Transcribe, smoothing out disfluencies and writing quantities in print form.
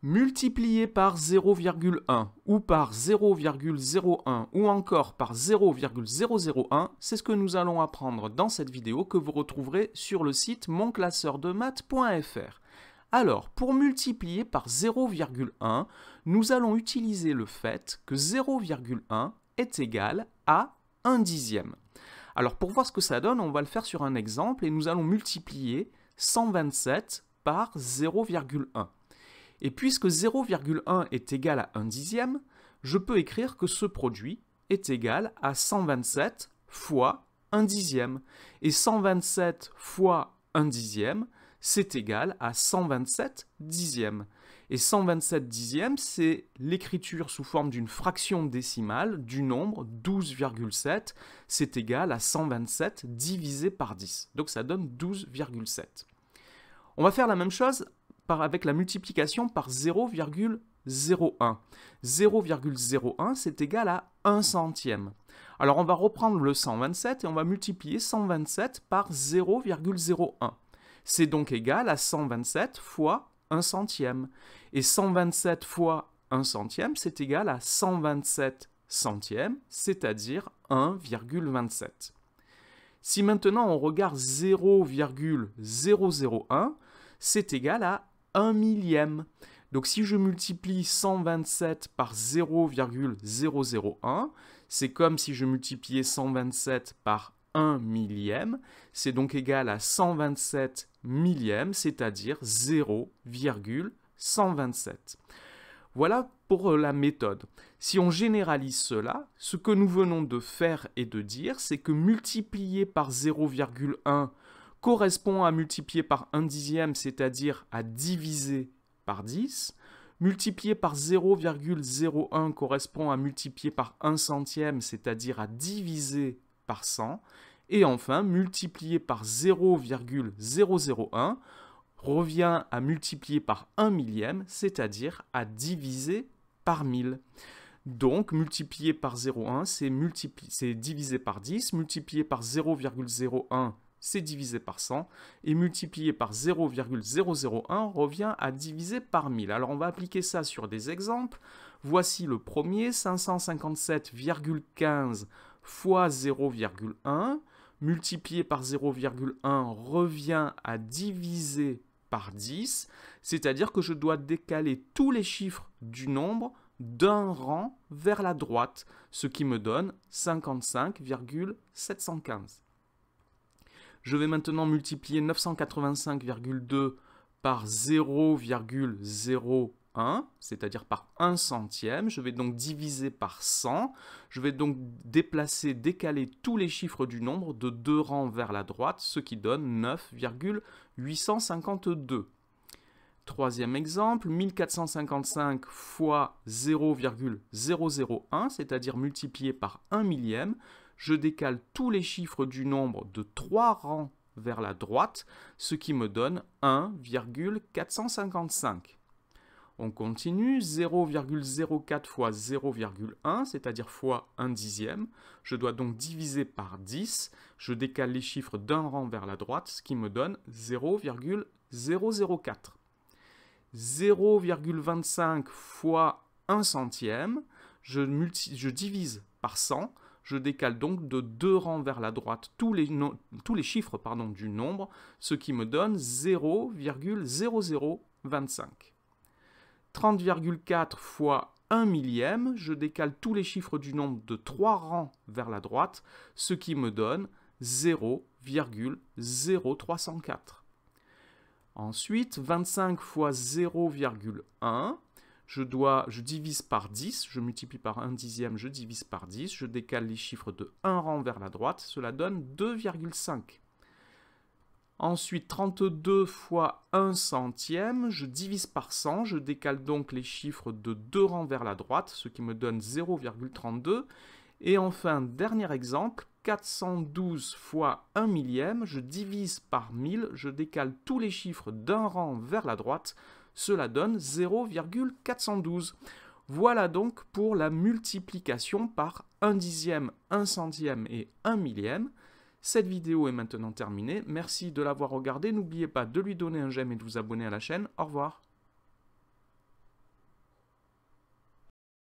Multiplié par 0,1 ou par 0,01 ou encore par 0,001, c'est ce que nous allons apprendre dans cette vidéo que vous retrouverez sur le site monclasseurdemaths.fr. Alors, pour multiplier par 0,1, nous allons utiliser le fait que 0,1 est égal à 1 dixième. Alors, pour voir ce que ça donne, on va le faire sur un exemple et nous allons multiplier 127 par 0,1. Et puisque 0,1 est égal à 1 dixième, je peux écrire que ce produit est égal à 127 fois 1 dixième. Et 127 fois 1 dixième, c'est égal à 127 dixièmes. Et 127 dixièmes, c'est l'écriture sous forme d'une fraction décimale du nombre 12,7. C'est égal à 127 divisé par 10. Donc ça donne 12,7. On va faire la même chose avec la multiplication par 0,01. 0,01, c'est égal à 1 centième. Alors on va reprendre le 127 et on va multiplier 127 par 0,01. C'est donc égal à 127 fois 1 centième. Et 127 fois 1 centième, c'est égal à 127 centièmes, c'est-à-dire 1,27. Si maintenant on regarde 0,001, c'est égal à 1 millième. Donc si je multiplie 127 par 0,001, c'est comme si je multipliais 127 par 1 millième. C'est donc égal à 127 millièmes, c'est-à-dire 0,127. Voilà pour la méthode. Si on généralise cela, ce que nous venons de faire et de dire, c'est que multiplier par 0,1 correspond à multiplier par 1 dixième, c'est-à-dire à diviser par 10. Multiplier par 0,01 correspond à multiplier par 1 centième, c'est-à-dire à diviser par 100. Et enfin, multiplier par 0,001 revient à multiplier par 1 millième, c'est-à-dire à diviser par 1000. Donc, multiplier par 0,1, c'est diviser par 10. Multiplier par 0,01, c'est divisé par 100, et multiplier par 0,001 revient à diviser par 1000. Alors on va appliquer ça sur des exemples. Voici le premier, 557,15 fois 0,1, multiplié par 0,1 revient à diviser par 10, c'est-à-dire que je dois décaler tous les chiffres du nombre d'un rang vers la droite, ce qui me donne 55,715. Je vais maintenant multiplier 985,2 par 0,01, c'est-à-dire par 1 centième. Je vais donc diviser par 100. Je vais donc décaler tous les chiffres du nombre de 2 rangs vers la droite, ce qui donne 9,852. Troisième exemple, 1455 fois 0,001, c'est-à-dire multiplié par 1 millième. Je décale tous les chiffres du nombre de 3 rangs vers la droite, ce qui me donne 1,455. On continue, 0,04 fois 0,1, c'est-à-dire fois 1 dixième. Je dois donc diviser par 10. Je décale les chiffres d'un rang vers la droite, ce qui me donne 0,004. 0,25 fois 1 centième, je divise par 100. Je décale donc de 2 rangs vers la droite tous les chiffres du nombre, ce qui me donne 0,0025. 30,4 fois 1 millième, je décale tous les chiffres du nombre de 3 rangs vers la droite, ce qui me donne 0,0304. Ensuite, 25 fois 0,1, je divise par 10, je multiplie par 1 dixième, je divise par 10, je décale les chiffres de 1 rang vers la droite, cela donne 2,5. Ensuite, 32 fois 1 centième, je divise par 100, je décale donc les chiffres de 2 rangs vers la droite, ce qui me donne 0,32. Et enfin, dernier exemple, 412 fois 1 millième, je divise par 1000, je décale tous les chiffres d'un rang vers la droite, cela donne 0,412. Voilà donc pour la multiplication par 1 dixième, 1 centième et 1 millième. Cette vidéo est maintenant terminée. Merci de l'avoir regardée. N'oubliez pas de lui donner un j'aime et de vous abonner à la chaîne. Au revoir.